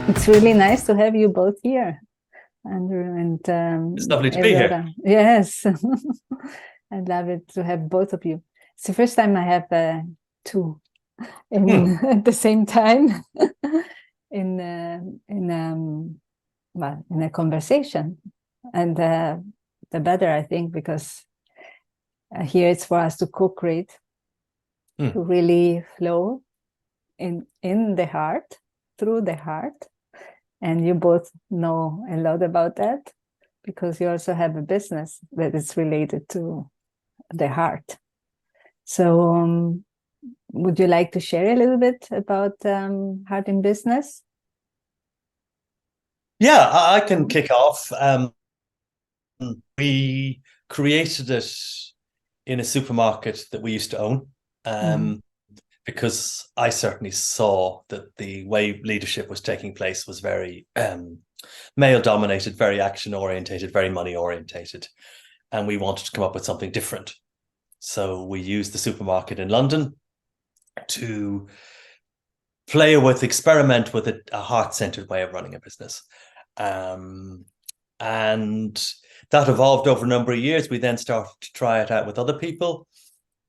It's really nice to have you both here, Andrew and It's lovely to be here. Eudora. Yes, I'd love it to have both of you. It's the first time I have two at the same time in well, in a conversation, and the better, I think, because here it's for us to co-create, to really flow in the heart, through the heart. And you both know a lot about that because you also have a business that is related to the heart. So would you like to share a little bit about Heart in Business? Yeah, I can kick off. We created it in a supermarket that we used to own because I certainly saw that the way leadership was taking place was very male dominated, very action orientated, very money orientated. And we wanted to come up with something different. So we used the supermarket in London to experiment with a heart-centered way of running a business. And that evolved over a number of years. We then started to try it out with other people.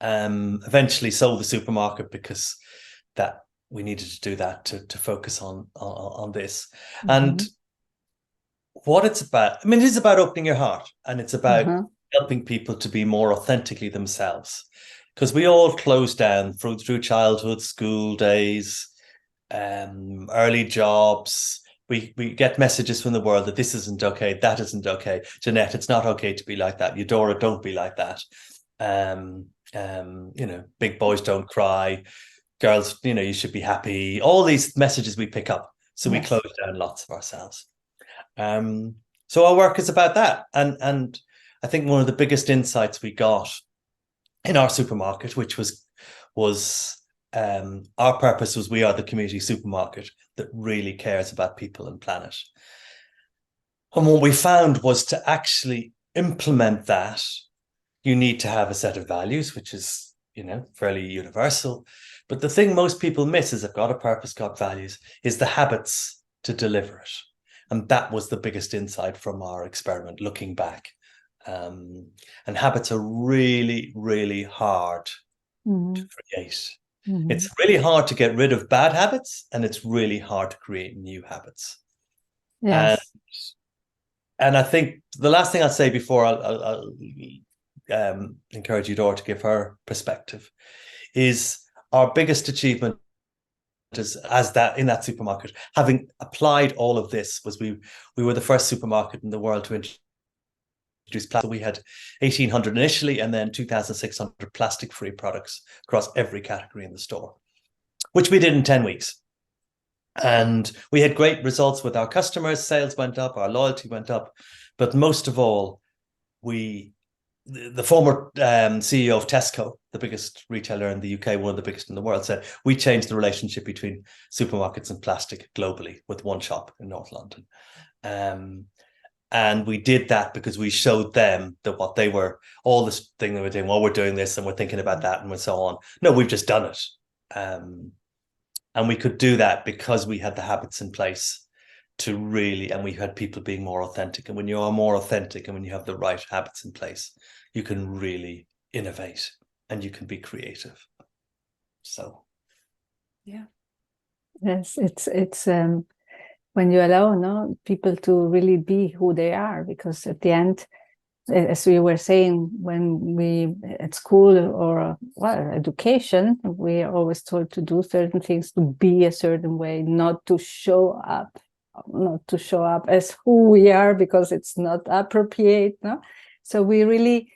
Eventually sold the supermarket because that we needed to do that to focus on this. And what it's about, I mean, it is about opening your heart, and it's about helping people to be more authentically themselves. Because we all closed down through childhood, school days, early jobs. We get messages from the world that this isn't okay, that isn't okay. Jeannette, it's not okay to be like that. Eudora, don't be like that. Big boys don't cry. Girls, you should be happy. All these messages we pick up. So we close down lots of ourselves. So our work is about that. And I think one of the biggest insights we got in our supermarket, which was our purpose was we are the community supermarket that really cares about people and planet. And what we found was to actually implement that, you need to have a set of values, which is, fairly universal. But the thing most people miss is I've got a purpose, got values, is the habits to deliver it. And that was the biggest insight from our experiment, looking back. And habits are really, really hard to create. It's really hard to get rid of bad habits, and it's really hard to create new habits. Yes. And I think the last thing I'll say before I'll encourage Eudora to give her perspective is our biggest achievement as that in that supermarket, having applied all of this, was we were the first supermarket in the world to introduce plastic. We had 1,800 initially, and then 2,600 plastic-free products across every category in the store, which we did in 10 weeks. And we had great results with our customers. Sales went up, our loyalty went up. But most of all, the former CEO of Tesco, the biggest retailer in the UK, one of the biggest in the world, said, we changed the relationship between supermarkets and plastic globally with one shop in North London. And we did that because we showed them that what they were, all this thing they were doing, well, we're doing this and we're thinking about that and so on. No, we've just done it. And we could do that because we had the habits in place to really, and we had people being more authentic. And when you are more authentic and when you have the right habits in place, you can really innovate and you can be creative. So, yeah. Yes, it's when you allow people to really be who they are, because at the end, as we were saying, when we at school or education, we are always told to do certain things, to be a certain way, not to show up as who we are because it's not appropriate. No, so we really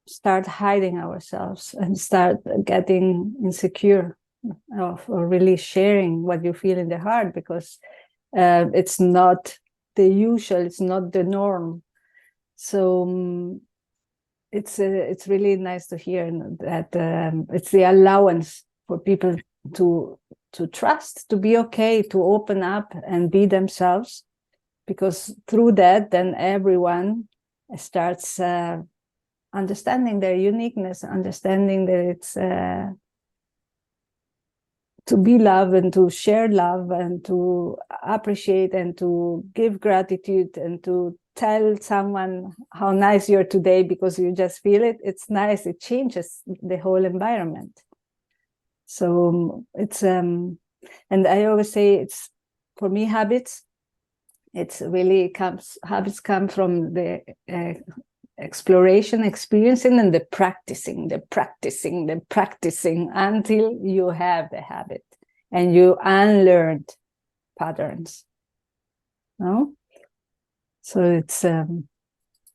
start hiding ourselves and start getting insecure of really sharing what you feel in the heart, because it's not the usual, it's not the norm. So it's really nice to hear that it's the allowance for people to trust, to be okay, to open up and be themselves, because through that, then everyone starts understanding their uniqueness, understanding that it's be love and to share love and to appreciate and to give gratitude and to tell someone how nice you're today because you just feel it. It's nice. It changes the whole environment. So it's and I always say it's, for me, habits. It's really habits come from the exploration, experiencing, and the practicing until you have the habit and you unlearned patterns. No? So it's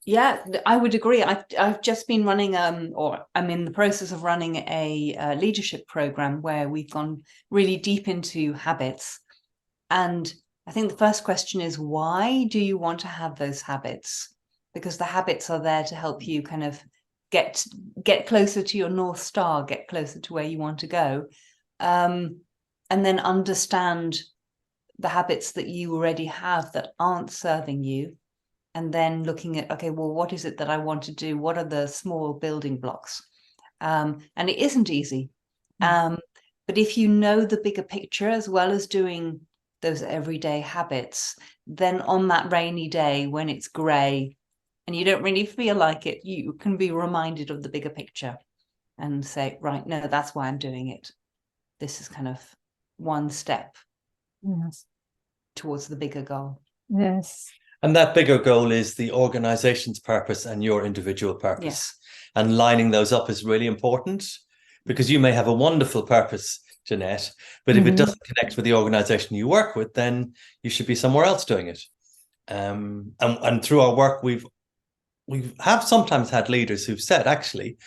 yeah, I would agree. I've just been running or I'm in the process of running a leadership program where we've gone really deep into habits. And I think the first question is, why do you want to have those habits? Because the habits are there to help you kind of get closer to your North Star, get closer to where you want to go, and then understand the habits that you already have that aren't serving you, and then looking at, okay, well, what is it that I want to do? What are the small building blocks? And it isn't easy. But if you know the bigger picture, as well as doing those everyday habits, then on that rainy day when it's grey and you don't really feel like it, you can be reminded of the bigger picture and say, right, no, that's why I'm doing it. This is kind of one step towards the bigger goal. Yes. And that bigger goal is the organization's purpose and your individual purpose. Yes. And lining those up is really important, because you may have a wonderful purpose, Jeannette, but if it doesn't connect with the organization you work with, then you should be somewhere else doing it. And through our work, we have sometimes had leaders who've said, actually,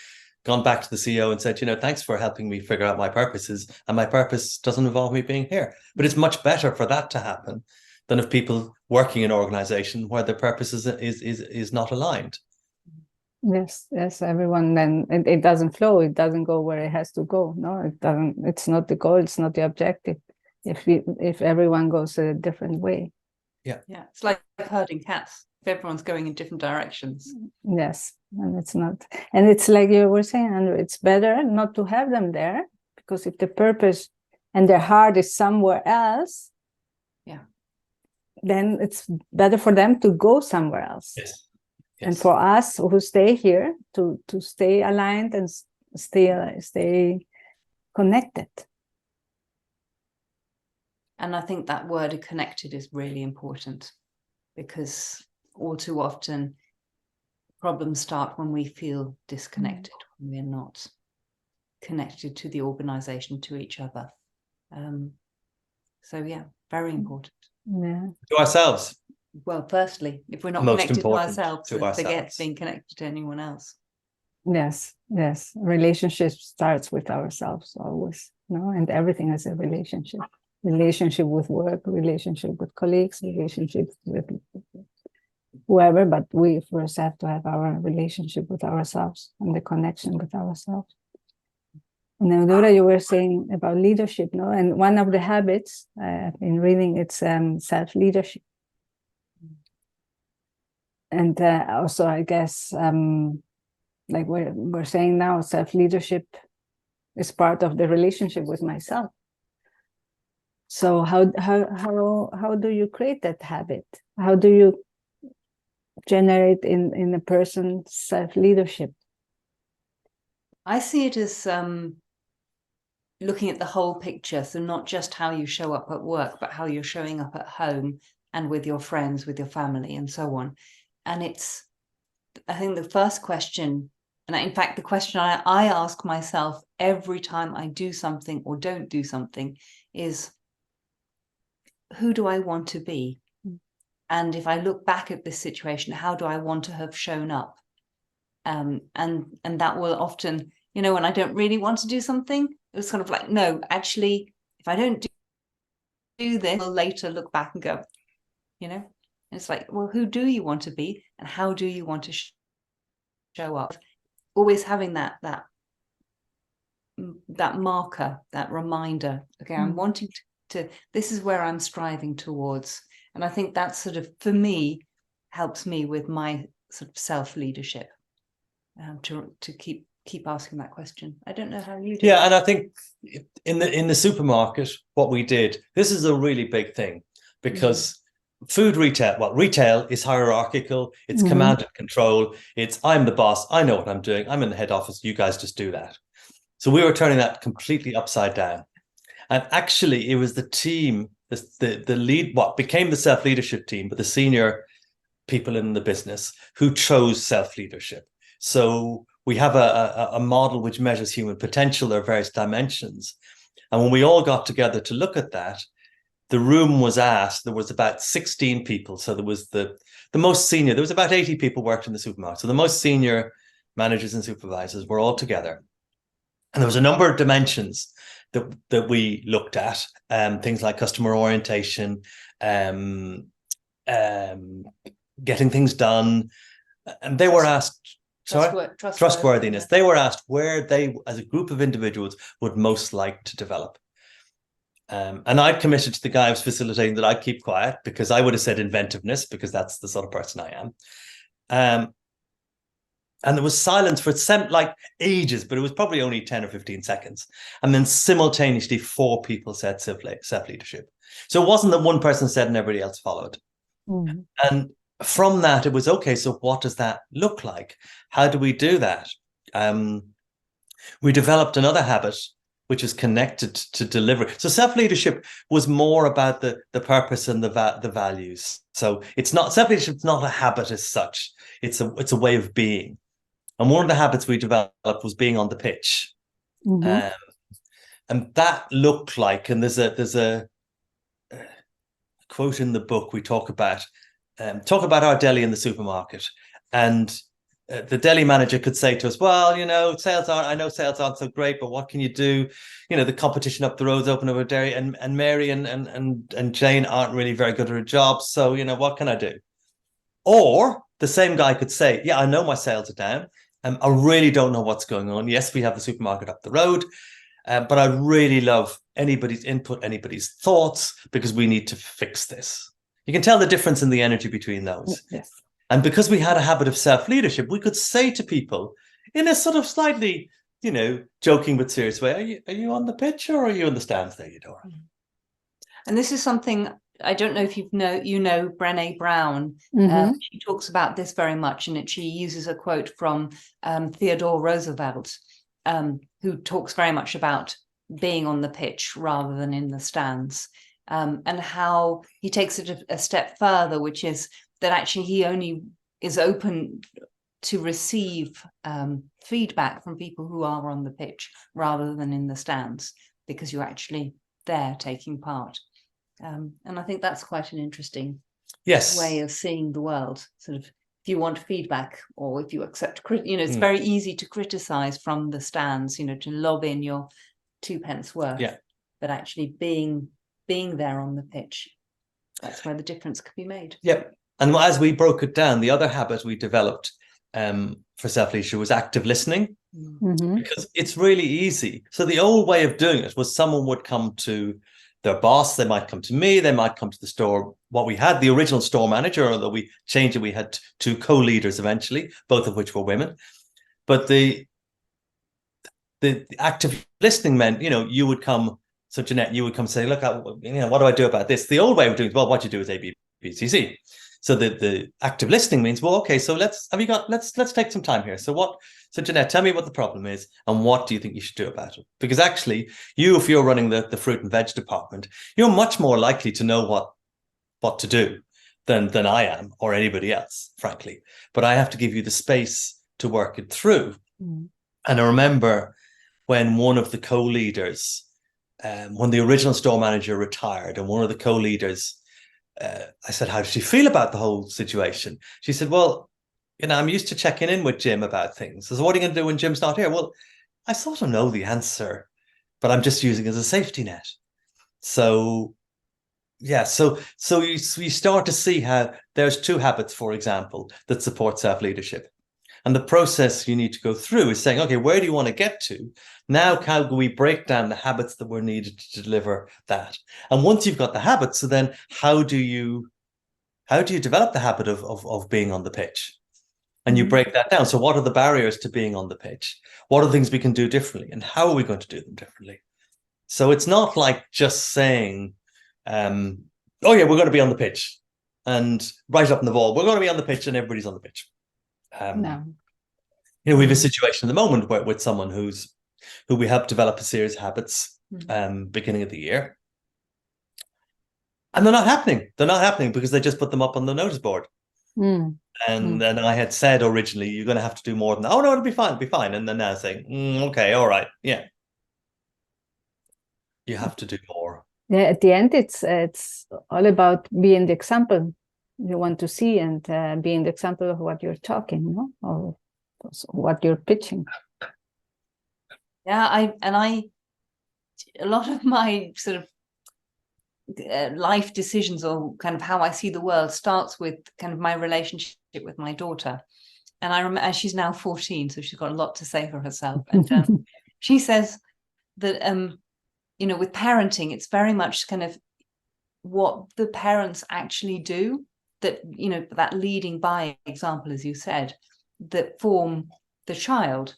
gone back to the CEO and said, thanks for helping me figure out my purposes, and my purpose doesn't involve me being here. But it's much better for that to happen than if people working in an organization where their purpose is not aligned. Yes, everyone, then it doesn't flow, it doesn't go where it has to go. No, it doesn't. It's not the goal, it's not the objective. If everyone goes a different way. Yeah, it's like herding cats. If everyone's going in different directions. Yes, and it's not. And it's like you were saying, Andrew, it's better not to have them there, because if the purpose and their heart is somewhere else, then it's better for them to go somewhere else. Yes. And for us who stay here to stay aligned and stay connected. And I think that word connected is really important, because all too often problems start when we feel disconnected, when we're not connected to the organization, to each other. So yeah, very important. Yeah. To ourselves. Well, firstly, if we're not Most connected to important, ourselves, to we forget ourselves. being connected to anyone else. Yes. Relationship starts with ourselves always, and everything is a relationship. Relationship with work, relationship with colleagues, relationship with whoever, but we first have to have our relationship with ourselves and the connection with ourselves. And Eudora, you were saying about leadership, and one of the habits I've been reading, it's self-leadership. And also, I guess, like we're saying now, self-leadership is part of the relationship with myself. So how do you create that habit? How do you generate in a person self-leadership? I see it as looking at the whole picture. So not just how you show up at work, but how you're showing up at home and with your friends, with your family, and so on. And I think the first question, and in fact, the question I ask myself every time I do something or don't do something is, who do I want to be? And if I look back at this situation, how do I want to have shown up? And that will often, when I don't really want to do something, it's kind of like, no, actually, if I don't do this, I'll later look back and go, it's like, well, who do you want to be, and how do you want to show up? Always having that marker, that reminder. Okay, I'm wanting to. This is where I'm striving towards, and I think that sort of, for me, helps me with my sort of self-leadership. To keep asking that question. I don't know how you do. Yeah, and I think in the supermarket, what we did, this is a really big thing, because food retail is hierarchical, it's command and control, it's I'm the boss, I know what I'm doing, I'm in the head office, you guys just do that. So we were turning that completely upside down. And actually it was the team, the lead, what became the self-leadership team, but the senior people in the business who chose self-leadership. So we have a model which measures human potential. There are various dimensions. And when we all got together to look at that, the room was asked, there was about 16 people. So there was the most senior, there was about 80 people worked in the supermarket. So the most senior managers and supervisors were all together. And there was a number of dimensions that we looked at, things like customer orientation, getting things done. And they were asked, trustworthiness. They were asked where they, as a group of individuals, would most like to develop. And I'd committed to the guy I was facilitating that I'd keep quiet, because I would have said inventiveness, because that's the sort of person I am. And there was silence for like ages, but it was probably only 10 or 15 seconds. And then simultaneously 4 people said self-leadership. So it wasn't that one person said and everybody else followed. And from that, it was, okay, so what does that look like? How do we do that? We developed another habit which is connected to delivery. So self-leadership was more about the purpose and the values. So it's not, self-leadership is not a habit as such. It's a way of being. And one of the habits we developed was being on the pitch. And that looked like, and there's a quote in the book, we talk about our deli in the supermarket. And the deli manager could say to us, well, you know, sales aren't so great, but what can you do? You know, the competition up the road's open over dairy, and Mary and Jane aren't really very good at her jobs. So, you know, what can I do? Or the same guy could say, yeah, I know my sales are down. I really don't know what's going on. Yes, we have the supermarket up the road, but I really love anybody's input, anybody's thoughts, because we need to fix this. You can tell the difference in the energy between those. Yes. And because we had a habit of self-leadership, we could say to people in a sort of slightly, you know, joking but serious way, are you on the pitch or are you in the stands there, Eudora? And this is something, I don't know if you know Brené Brown. She talks about this very much, and she uses a quote from Theodore Roosevelt, who talks very much about being on the pitch rather than in the stands, and how he takes it a step further, which is that actually he only is open to receive feedback from people who are on the pitch rather than in the stands, because you're actually there taking part. And I think that's quite an interesting way of seeing the world. Sort of, if you want feedback or if you accept, you know, it's very easy to criticize from the stands, you know, to lob in your 2 pence worth. But actually being there on the pitch, that's where the difference can be made. Yep. And as we broke it down, the other habit we developed for self-leadership was active listening, because it's really easy. So the old way of doing it was someone would come to their boss, they might come to me, they might come to the store. What we had, the original store manager, although we changed it, we had 2 co-leaders eventually, both of which were women. But the active listening meant, you know, you would come, so Jeannette, you would come say, look, you know, what do I do about this? The old way of doing it, well, what you do is A, B, B, C, C. So the active listening means, well, okay, so let's take some time here. So Jeannette, tell me what the problem is and what do you think you should do about it? Because actually, if you're running the fruit and veg department, you're much more likely to know what to do than I am or anybody else, frankly. But I have to give you the space to work it through. And I remember when one of the co-leaders, when the original store manager retired, and one of the co-leaders, I said, how did she feel about the whole situation? She said, well, you know, I'm used to checking in with Jim about things. So what are you going to do when Jim's not here? Well, I sort of know the answer, but I'm just using it as a safety net. So, yeah, so we start to see how there's 2 habits, for example, that support self-leadership. And the process you need to go through is saying, okay, where do you want to get to? Now, how do we break down the habits that were needed to deliver that? And once you've got the habits, so then how do you develop the habit of being on the pitch? And you break that down. So what are the barriers to being on the pitch? What are the things we can do differently? And how are we going to do them differently? So it's not like just saying, oh yeah, we're going to be on the pitch, and right up in the ball, we're going to be on the pitch, and everybody's on the pitch. No. We have a situation at the moment where with someone who we helped develop a series of habits beginning of the year. And they're not happening. They're not happening because they just put them up on the notice board. And then I had said originally, you're going to have to do more than that. Oh, no, it'll be fine. It'll be fine. And then now saying, okay, all right. Yeah. You have to do more. Yeah, at the end, it's all about being the example you want to see and being the example of what you're talking, no? Or what you're pitching. Yeah, a lot of my sort of life decisions, or kind of how I see the world, starts with kind of my relationship with my daughter. And I remember, she's now 14, so she's got a lot to say for herself. And she says that, with parenting, it's very much kind of what the parents actually do, that, that leading by example, as you said, that form the child.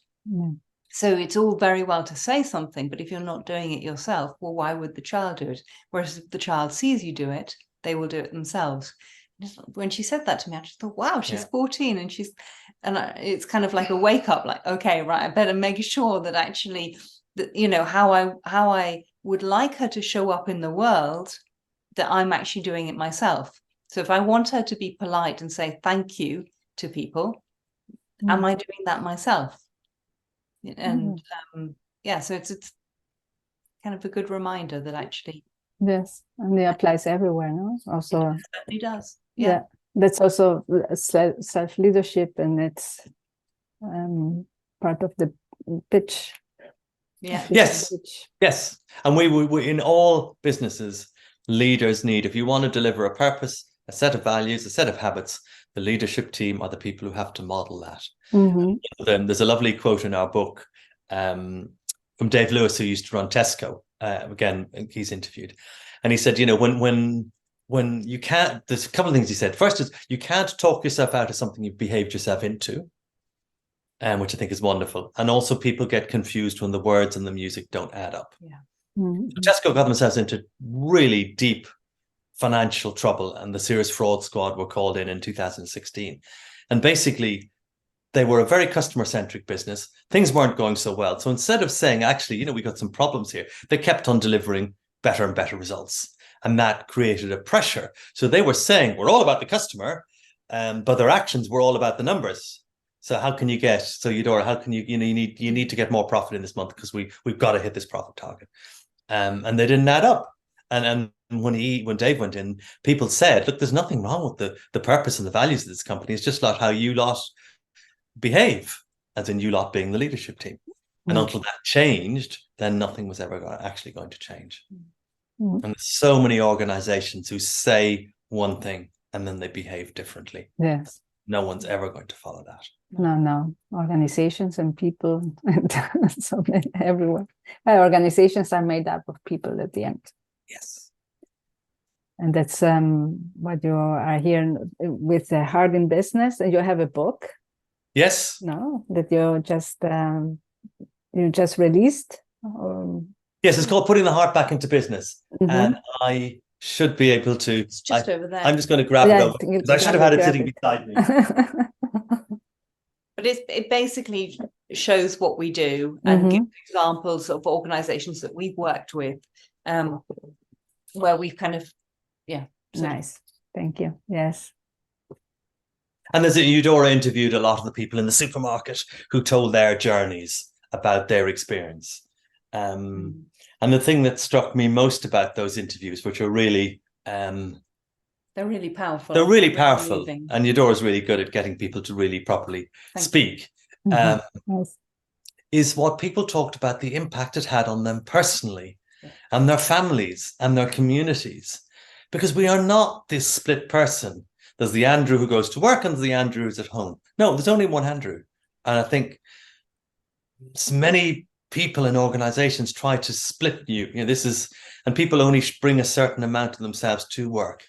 So it's all very well to say something, but if you're not doing it yourself, well, why would the child do it? Whereas if the child sees you do it, they will do it themselves. When she said that to me, I just thought, wow, she's 14, and it's kind of like a wake up, like, okay, right, I better make sure that actually, that, how I would like her to show up in the world, that I'm actually doing it myself. So if I want her to be polite and say thank you to people, am I doing that myself? And so it's kind of a good reminder that actually, yes, and it applies everywhere, no? Also, it certainly does. Yeah, that's also self-leadership, and it's part of the pitch. Yes. And we in all businesses, leaders need, if you want to deliver a purpose, a set of values, a set of habits, the leadership team are the people who have to model that. There's a lovely quote in our book from Dave Lewis, who used to run Tesco. Again, he's interviewed, and he said, when you can't, there's a couple of things he said. First is, you can't talk yourself out of something you've behaved yourself into, which I think is wonderful. And also, people get confused when the words and the music don't add up. Tesco got themselves into really deep financial trouble, and the Serious Fraud Squad were called in 2016. And basically, they were a very customer-centric business. Things weren't going so well. So instead of saying, actually, we got some problems here, they kept on delivering better and better results. And that created a pressure. So they were saying, we're all about the customer, but their actions were all about the numbers. So how can you get, Eudora, how can you need to get more profit in this month because we've got to hit this profit target. And they didn't add up. And when Dave went in, people said, look, there's nothing wrong with the purpose and the values of this company. It's just not how you lot behave, as in you lot being the leadership team. And until that changed, then nothing was ever actually going to change. And there's so many organizations who say one thing and then they behave differently. Yes. No one's ever going to follow that. No. Organizations and people, and so many everywhere. Organizations are made up of people at the end. Yes. And that's what you are here with Hard in Business. And you have a book. Yes. No, that you just released. Yes, it's called Putting the Heart Back into Business. And I should be able to. It's just over there. I'm just going to grab it over, because I should have had it sitting beside me. But it basically shows what we do and gives examples of organizations that we've worked with, where we've kind of, Nice. Thank you. Yes. And there's Eudora interviewed a lot of the people in the supermarket who told their journeys about their experience. And the thing that struck me most about those interviews, which are really they're really powerful. They're really powerful. And Eudora's really good at getting people to really properly speak. Is what people talked about, the impact it had on them personally and their families and their communities. Because we are not this split person. There's the Andrew who goes to work and there's the Andrew who's at home. No, there's only one Andrew. And I think many people in organizations try to split you. And people only bring a certain amount of themselves to work.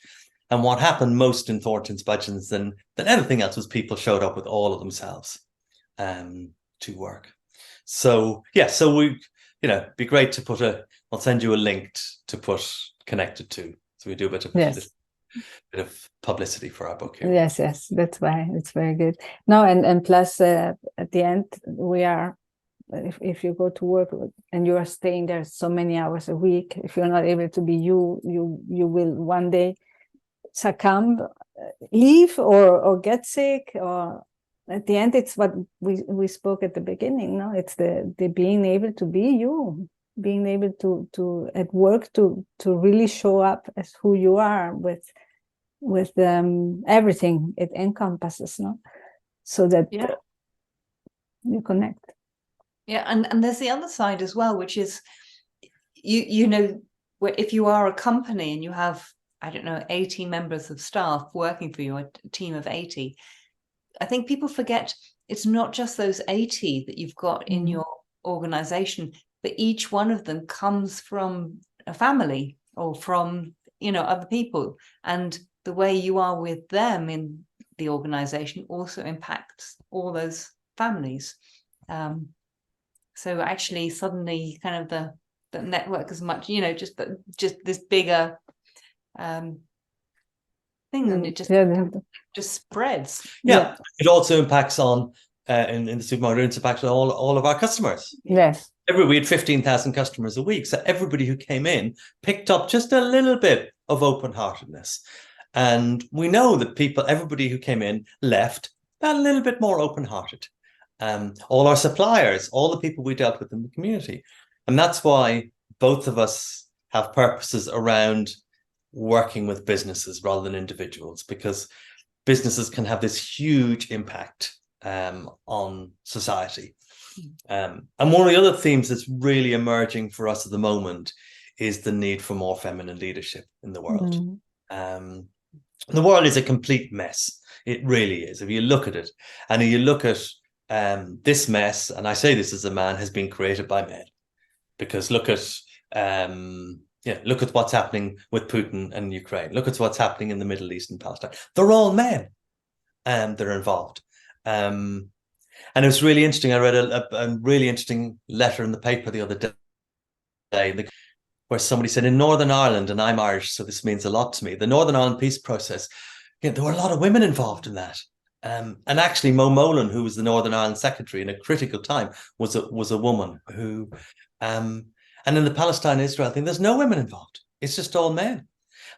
And what happened most in Thornton's budgets than anything else was people showed up with all of themselves to work. So be great to put I'll send you a link to put connected to. So we do a bit of publicity for our book here. Yes, that's why it's very good. No, and plus at the end we are, if you go to work and you are staying there so many hours a week, if you're not able to be you will one day succumb, leave or get sick, or at the end it's what we spoke at the beginning. No, it's the being able to be you, being able to at work to really show up as who you are with everything it encompasses, no, so that you connect. Yeah, and there's the other side as well, which is you know, if you are a company and you have, I don't know, 80 members of staff working for you, a team of 80, I think people forget it's not just those 80 that you've got in your organization, but each one of them comes from a family or from, other people, and the way you are with them in the organization also impacts all those families. So actually suddenly kind of the network is much, just this bigger thing, and it just spreads. Yeah. It also impacts on in the supermarket, it impacts on all of our customers. Yes. We had 15,000 customers a week. So everybody who came in picked up just a little bit of open-heartedness. And we know that everybody who came in left a little bit more open-hearted. All our suppliers, all the people we dealt with in the community. And that's why both of us have purposes around working with businesses rather than individuals, because businesses can have this huge impact on society. And one of the other themes that's really emerging for us at the moment is the need for more feminine leadership in the world. The world is a complete mess. It really is. If you look at it, and if you look at this mess, and I say this as a man, has been created by men, because look at what's happening with Putin and Ukraine. Look at what's happening in the Middle East and Palestine. They're all men, that are involved. And it was really interesting. I read a really interesting letter in the paper the other day, where somebody said, in Northern Ireland, and I'm Irish, so this means a lot to me, the Northern Ireland peace process, there were a lot of women involved in that. And actually, Mo Molan, who was the Northern Ireland secretary in a critical time, was a woman who, and in the Palestine-Israel thing, there's no women involved. It's just all men.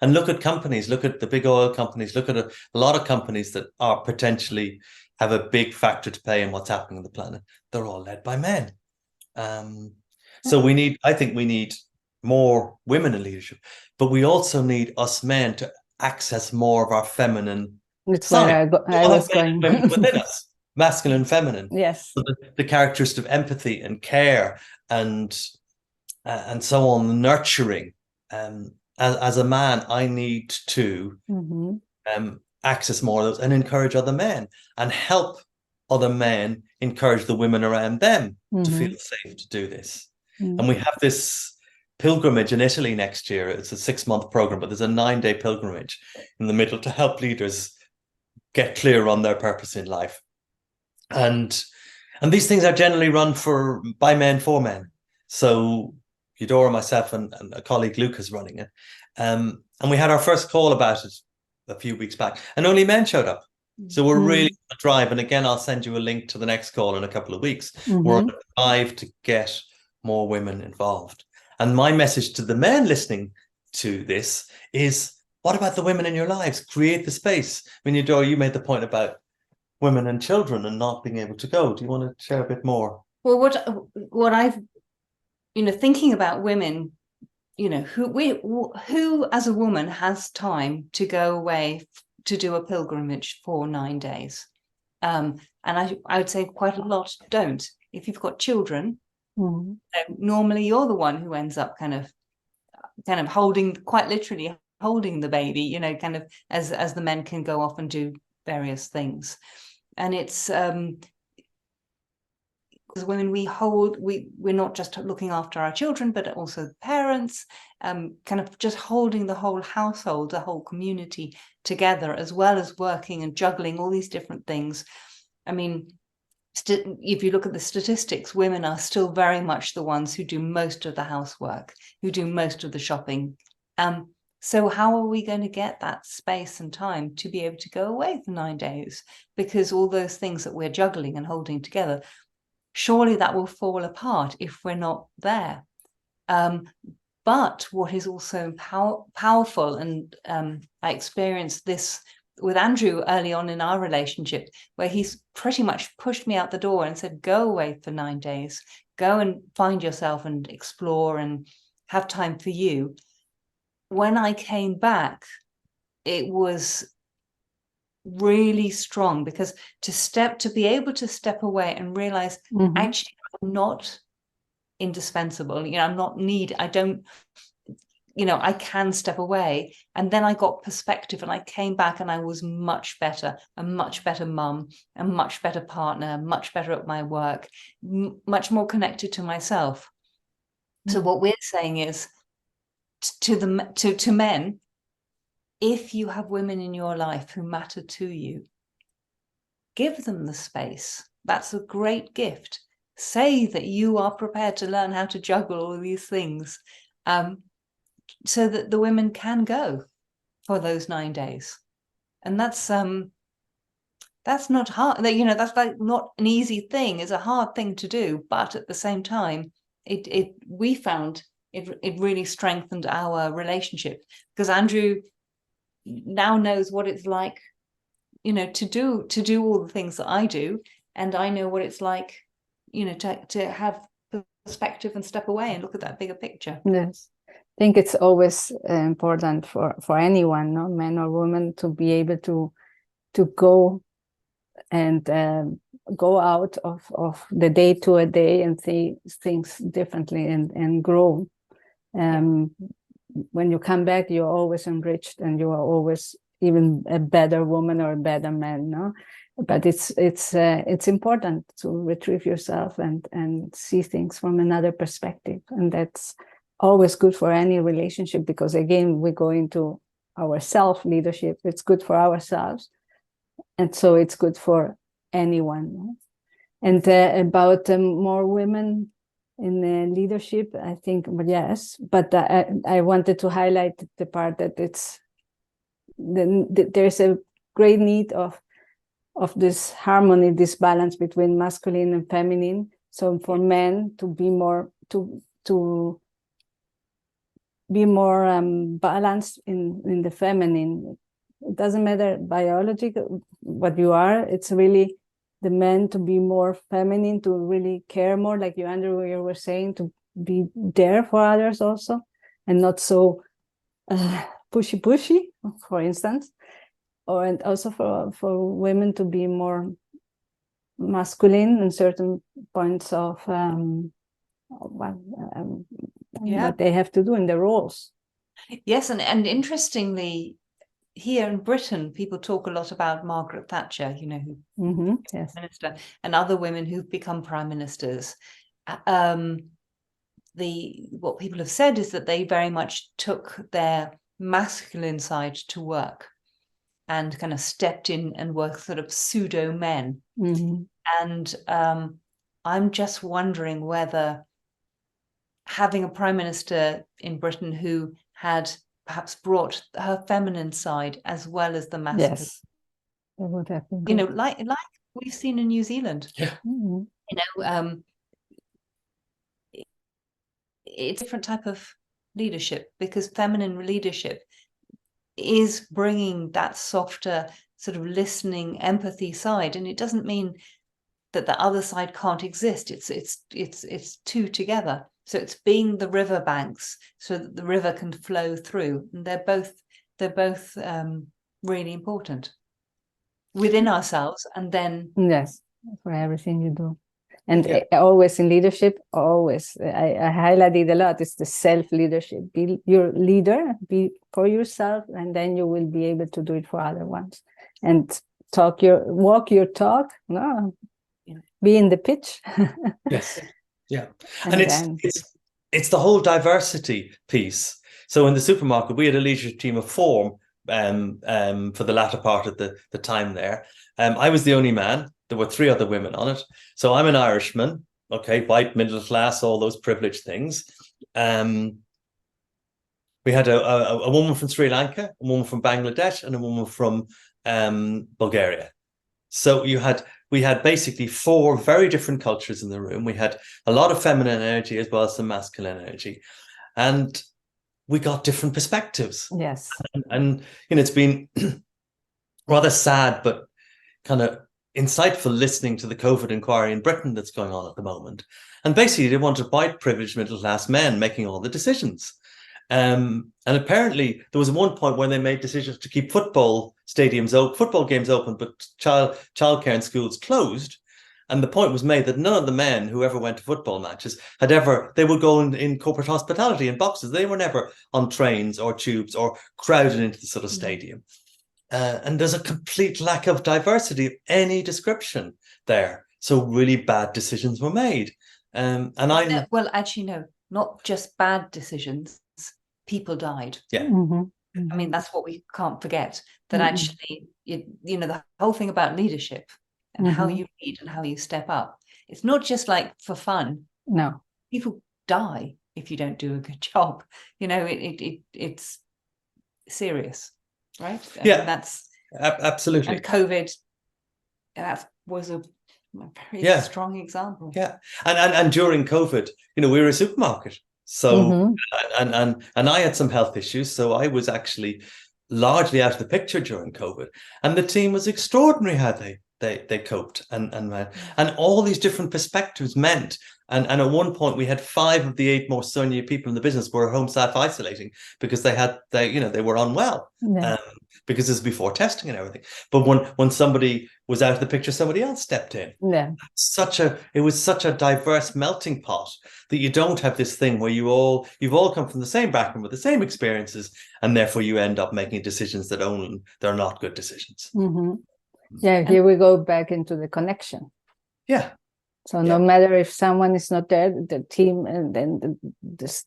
And look at companies, look at the big oil companies, look at a lot of companies that are potentially have a big factor to play in what's happening on the planet. They're all led by men. So I think we need more women in leadership, but we also need us men to access more of our feminine. That's where I was going. Within us, masculine and feminine. Yes. So the characteristic of empathy and care and so on, nurturing. As a man, I need to access more of those and encourage other men and help other men encourage the women around them to feel safe to do this. And we have this pilgrimage in Italy next year. It's a 6-month program, but there's a 9-day pilgrimage in the middle to help leaders get clear on their purpose in life. And these things are generally run by men for men. So Eudora, myself, and a colleague Luke is running it. And we had our first call about it a few weeks back, and only men showed up. So we're really on a drive. And again, I'll send you a link to the next call in a couple of weeks. We're on a drive to get more women involved. And my message to the men listening to this is, what about the women in your lives? Create the space. I mean, Eudora, you made the point about women and children and not being able to go. Do you want to share a bit more? Well, what I've, thinking about women, who as a woman has time to go away to do a pilgrimage for 9 days? And I would say quite a lot don't. If you've got children, normally you're the one who ends up kind of holding, quite literally holding the baby, kind of as the men can go off and do various things. And it's as women, we're not just looking after our children, but also parents, kind of just holding the whole household, the whole community together, as well as working and juggling all these different things. I mean, if you look at the statistics, women are still very much the ones who do most of the housework, who do most of the shopping. So how are we going to get that space and time to be able to go away for 9 days? Because all those things that we're juggling and holding together, surely that will fall apart if we're not there. But what is also powerful, and I experienced this with Andrew early on in our relationship, where he's pretty much pushed me out the door and said, go away for 9 days, go and find yourself and explore and have time for you. When I came back, it was really strong, because to be able to step away and realize, actually, I'm not indispensable. I'm not needed. I don't, I can step away. And then I got perspective, and I came back and I was much better, a much better mum, a much better partner, much better at my work, much more connected to myself. So what we're saying is to men, if you have women in your life who matter to you, give them the space. That's a great gift. Say that you are prepared to learn how to juggle all these things, so that the women can go for those 9 days. And that's not hard. That's like not an easy thing. It's a hard thing to do, but at the same time, we found it really strengthened our relationship, because Andrew now knows what it's like, to do all the things that I do, and I know what it's like, to have perspective and step away and look at that bigger picture. Yes, I think it's always important for anyone, no, men or women, to be able to go and go out of the day to a day and see things differently and grow. When you come back, you're always enriched, and you are always even a better woman or a better man, no? But it's important to retrieve yourself and see things from another perspective, and that's always good for any relationship, because again, we go into our self-leadership. It's good for ourselves, and so it's good for anyone, no? And about more women in leadership, I think, yes, but I wanted to highlight the part that there's a great need of this harmony, this balance between masculine and feminine. So for men to be more balanced in the feminine. It doesn't matter biology what you are. It's really the men to be more feminine, to really care more, like you, Andrew, you were saying, to be there for others also, and not so pushy, for instance. And also for women to be more masculine in certain points of what they have to do in their roles. Yes, and interestingly, here in Britain, people talk a lot about Margaret Thatcher, who yes, minister, and other women who've become prime ministers. What people have said is that they very much took their masculine side to work and kind of stepped in and were sort of pseudo men. And I'm just wondering whether having a prime minister in Britain who had perhaps brought her feminine side as well as the masculine. Yes, that would have been good. Like we've seen in New Zealand. Yeah. It's a different type of leadership, because feminine leadership is bringing that softer sort of listening, empathy side, and it doesn't mean that the other side can't exist. It's two together. So it's being the river banks so that the river can flow through, and they're both really important within ourselves, and then yes, for everything you do. And always in leadership, always I highlight it a lot. It's the self-leadership. Be your leader, be for yourself, and then you will be able to do it for other ones. And walk your talk. No, be in the pitch. Yes. Yeah. And it's the whole diversity piece. So in the supermarket, we had a leadership team of 4 for the latter part of the time there. I was the only man, There were 3 other women on it. So I'm an Irishman, okay, white, middle class, all those privileged things. We had a woman from Sri Lanka, a woman from Bangladesh, and a woman from Bulgaria. So we had basically 4 very different cultures in the room. We had a lot of feminine energy as well as some masculine energy, and we got different perspectives. Yes. And it's been rather sad, but kind of insightful listening to the COVID inquiry in Britain that's going on at the moment. And basically, they wanted white, privileged, middle-class men making all the decisions. And apparently, there was one point when they made decisions to keep football games open, but childcare in schools closed. And the point was made that none of the men who ever went to football matches they would go in corporate hospitality in boxes. They were never on trains or tubes or crowded into the sort of stadium. And there's a complete lack of diversity of any description there. So really bad decisions were made. Well, actually, no, not just bad decisions. People died. Yeah. I mean, that's what we can't forget. That actually, the whole thing about leadership and how you lead and how you step up. It's not just like for fun. No. People die if you don't do a good job. It's serious. Right? Yeah, that's absolutely. And COVID, that was a very strong example. Yeah, and during COVID, we were a supermarket, so and I had some health issues, so I was actually largely out of the picture during COVID, and the team was extraordinary how they coped and all these different perspectives meant. And at one point, we had 5 of the 8 most senior people in the business were home self-isolating because they were unwell. Yeah. Because this is before testing and everything. But when somebody was out of the picture, somebody else stepped in. Yeah. It was such a diverse melting pot that you don't have this thing where you've all come from the same background with the same experiences, and therefore you end up making decisions they're not good decisions. Yeah, here we go back into the connection. Yeah. So no matter if someone is not there, the team, and then there's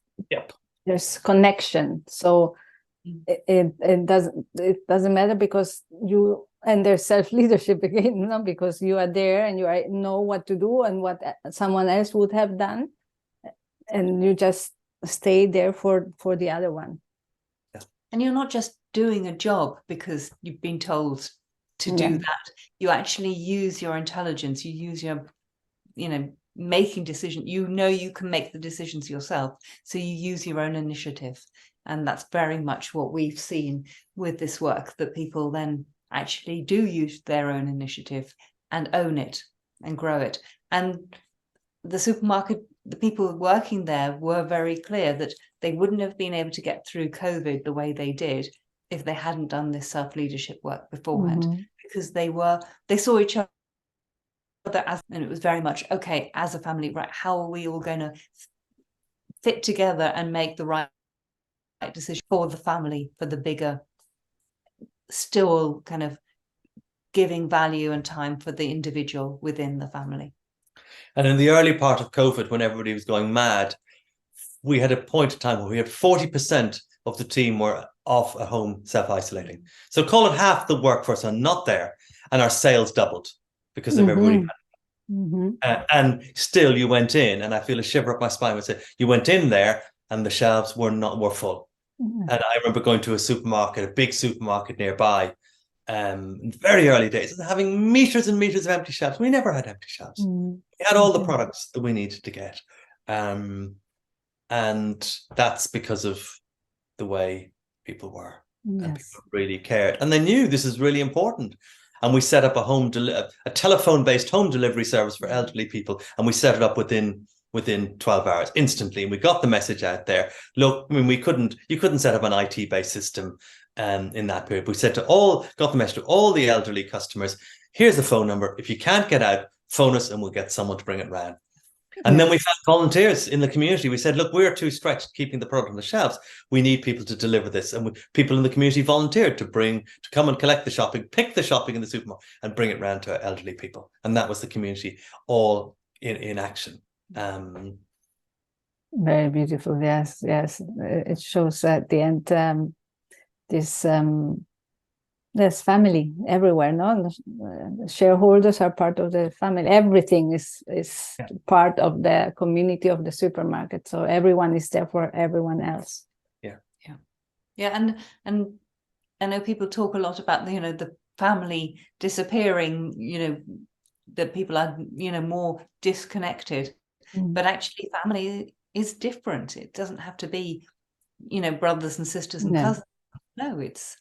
connection. So it doesn't matter because you, and there's self-leadership again, because you are there and you know what to do and what someone else would have done, and you just stay there for the other one. Yeah. And you're not just doing a job because you've been told to do that. You actually use your intelligence. You use your making decisions. You can make the decisions yourself, so you use your own initiative. And that's very much what we've seen with this work, that people then actually do use their own initiative and own it and grow it. And the supermarket, the people working there were very clear that they wouldn't have been able to get through COVID the way they did if they hadn't done this self-leadership work beforehand, because they saw each other and it was very much, okay, as a family, right, how are we all going to fit together and make the right decision for the family, for the bigger, still kind of giving value and time for the individual within the family. And in the early part of COVID, when everybody was going mad, we had a point of time where we had 40% of the team were off at home self-isolating. So call it half the workforce are not there, and our sales doubled because of everybody. And still you went in, and I feel a shiver up my spine when I say you went in there and the shelves were full. And I remember going to a big supermarket nearby, very early days, and having meters and meters of empty shelves. We never had empty shelves. We had all the products that we needed to get. And that's because of the way people were. And people really cared. And they knew this is really important. And we set up a telephone-based home delivery service for elderly people, and we set it up within 12 hours instantly, and we got the message out there. Look, I mean, you couldn't set up an IT-based system in that period. We got the message to all the elderly customers, here's the phone number. If you can't get out, phone us and we'll get someone to bring it round. And then we found volunteers in the community. We said, look, we're too stretched keeping the product on the shelves. We need people to deliver this. And people in the community volunteered to come and collect the shopping, pick the shopping in the supermarket and bring it round to elderly people. And that was the community all in action. Very beautiful. Yes. It shows at the end this There's family everywhere, no? The shareholders are part of the family. Everything is part of the community of the supermarket. So everyone is there for everyone else. Yeah, and I know people talk a lot about the family disappearing, that people are more disconnected. But actually family is different. It doesn't have to be brothers and sisters and cousins. No, it's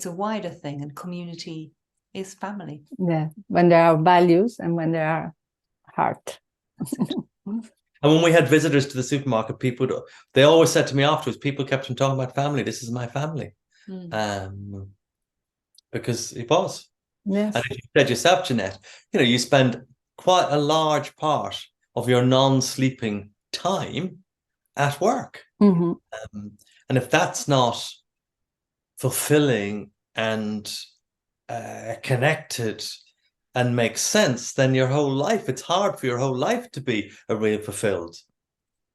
a wider thing, and community is family. Yeah, when there are values and when there are heart. And when we had visitors to the supermarket, they always said to me afterwards, people kept on talking about family. This is my family. Because it was. Yes. And as you said yourself, Jeannette, you spend quite a large part of your non-sleeping time at work. Mm-hmm. And if that's not fulfilling and connected and makes sense, then your whole life, it's hard for your whole life to be a real fulfilled.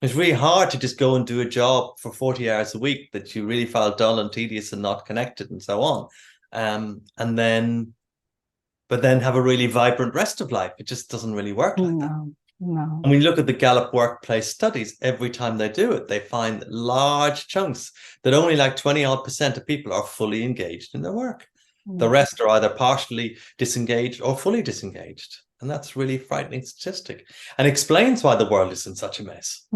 It's really hard to just go and do a job for 40 hours a week that you really felt dull and tedious and not connected and so on. But then have a really vibrant rest of life. It just doesn't really work like that. No. And when you look at the Gallup workplace studies, every time they do it, they find large chunks that only like 20% of people are fully engaged in their work. The rest are either partially disengaged or fully disengaged. And that's really frightening statistic, and explains why the world is in such a mess.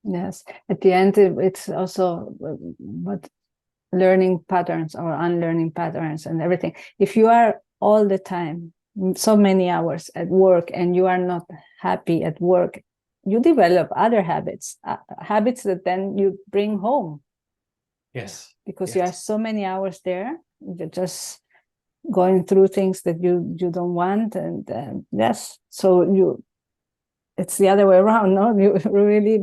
Yes. At the end, it's also what learning patterns or unlearning patterns and everything. If you are all the time, so many hours at work, and you are not happy at work, you develop other habits that then you bring home. Yes. Because you are so many hours there, you're just going through things that you don't want, and so it's the other way around, no? You really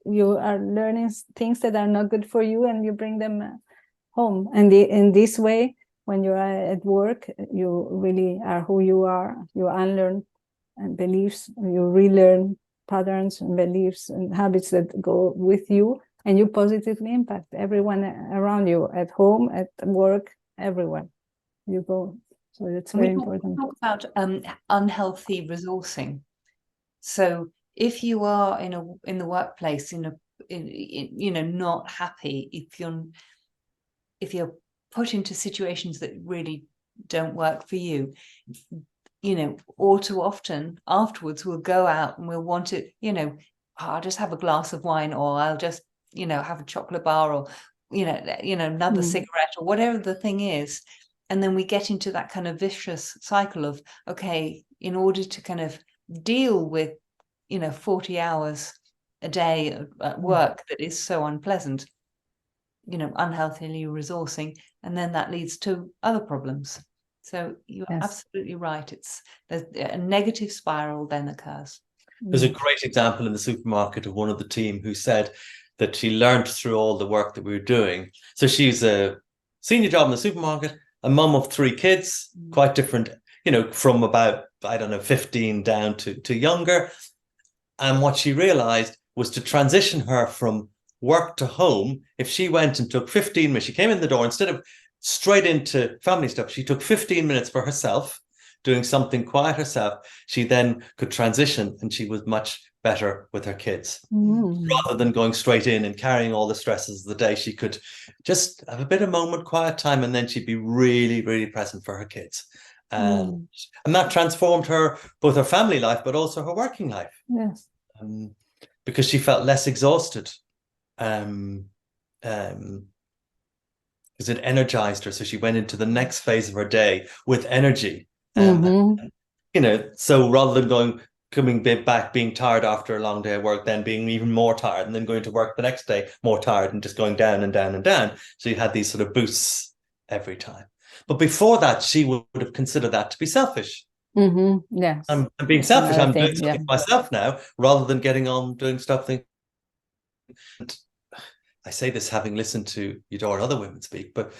you are learning things that are not good for you, and you bring them home. And in this way, when you are at work, you really are who you are. You unlearn and beliefs, you relearn patterns and beliefs and habits that go with you, and you positively impact everyone around you, at home, at work, everywhere you go. So it's very important. We talk about unhealthy resourcing. So if you are in the workplace, not happy, if you're put into situations that really don't work for you, all too often afterwards we'll go out and we'll want to, I'll just have a glass of wine, or I'll just, have a chocolate bar, or, another cigarette, or whatever the thing is. And then we get into that kind of vicious cycle of, okay, in order to kind of deal with, 40 hours a day at work that is so unpleasant, unhealthily resourcing, and then that leads to other problems. So you're absolutely right. There's a negative spiral then occurs. There's a great example in the supermarket of one of the team who said that she learned through all the work that we were doing. So she's a senior job in the supermarket, a mum of 3 kids, quite different, from about, 15 down to younger. And what she realized was to transition her from work to home. If she went and took 15 minutes, she came in the door, instead of straight into family stuff, she took 15 minutes for herself, doing something quiet herself. She then could transition, and she was much better with her kids. Rather than going straight in and carrying all the stresses of the day, she could just have a bit of moment, quiet time, and then she'd be really, really present for her kids. And that transformed both her family life, but also her working life. Yes. Because she felt less exhausted. Because it energized her, so she went into the next phase of her day with energy. So rather than coming back being tired after a long day of work, then being even more tired, and then going to work the next day more tired, and just going down and down and down. So you had these sort of boosts every time. But before that, she would have considered that to be selfish. Yes. I'm being selfish. I'm doing something for myself now, rather than getting on doing stuff. I say this having listened to Eudora and other women speak, but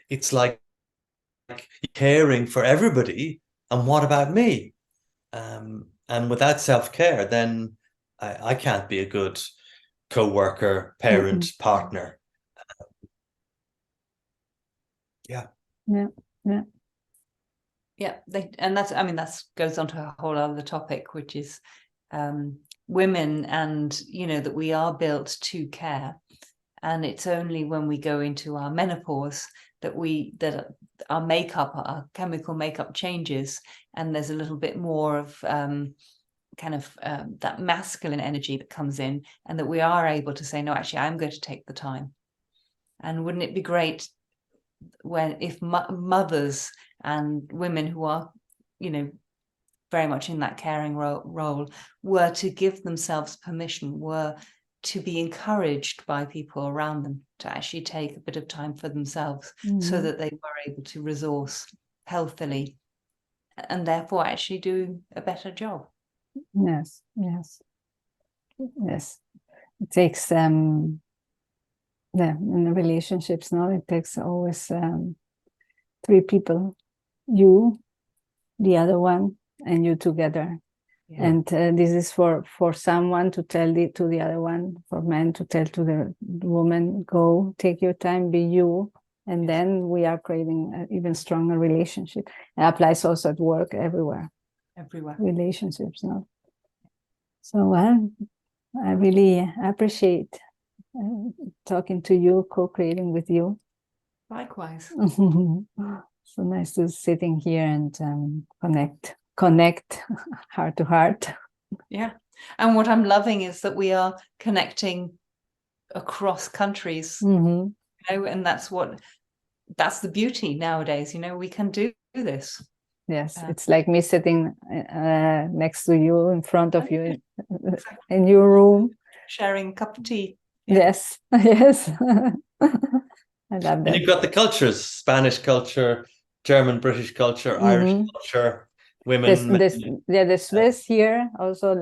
it's like caring for everybody, and what about me? And without self-care, then I can't be a good co-worker, parent, partner. Yeah. And that's goes on to a whole other topic, which is women, and that we are built to care, and it's only when we go into our menopause that our chemical makeup changes, and there's a little bit more of that masculine energy that comes in, and that we are able to say, no, actually, I'm going to take the time. And wouldn't it be great if mothers and women who are, very much in that caring role were to give themselves permission, were to be encouraged by people around them to actually take a bit of time for themselves, so that they were able to resource healthily and therefore actually do a better job. Yes. It takes in the relationships now, it takes always 3 people, you, the other one, and you together. Yeah. And this is for someone to tell to the other one, for men to tell to the woman, go, take your time, be you. And then we are creating an even stronger relationship. It applies also at work, everywhere. Relationships, no? So I really appreciate talking to you, co-creating with you. Likewise. So nice to sitting here and connect heart to heart. Yeah. And what I'm loving is that we are connecting across countries, and that's the beauty nowadays. We can do this. Yes, it's like me sitting next to you, in front of you, in your room, sharing a cup of tea. Yeah. Yes. I love that. And you've got the cultures: Spanish culture, German, British culture, Irish culture, women. The Swiss here, also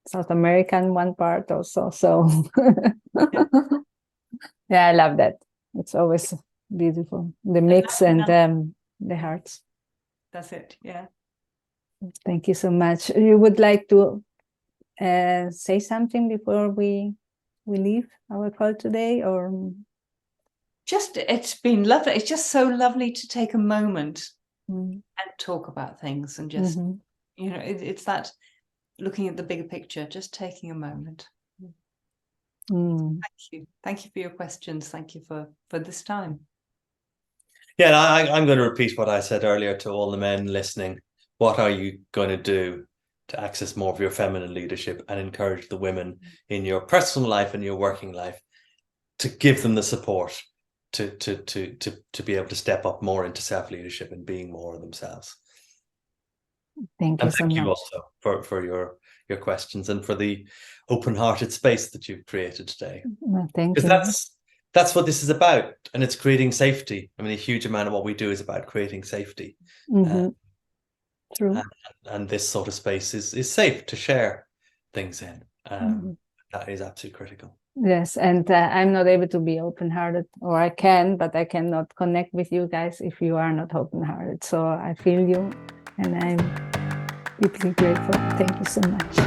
South American one part also. So yeah, I love that. It's always beautiful, the mix and the hearts. That's it. Yeah. Thank you so much. You would like to say something before we leave our call today, or just it's been lovely? It's just so lovely to take a moment and talk about things, and just it's that looking at the bigger picture, just taking a moment. Thank you for your questions. Thank you for this time. Yeah, I'm going to repeat what I said earlier to all the men listening. What are you going to do to access more of your feminine leadership and encourage the women in your personal life and your working life to give them the support to be able to step up more into self-leadership and being more of themselves? Thank you so much. Thank you also for your questions and for the open-hearted space that you've created today. Well, thank you. That's what this is about, and it's creating safety. I mean, a huge amount of what we do is about creating safety. True. And this sort of space is safe to share things in. That is absolutely critical. Yes, and I'm not able to be open-hearted, or I can, but I cannot connect with you guys if you are not open-hearted. So I feel you, and I'm deeply grateful. Thank you so much.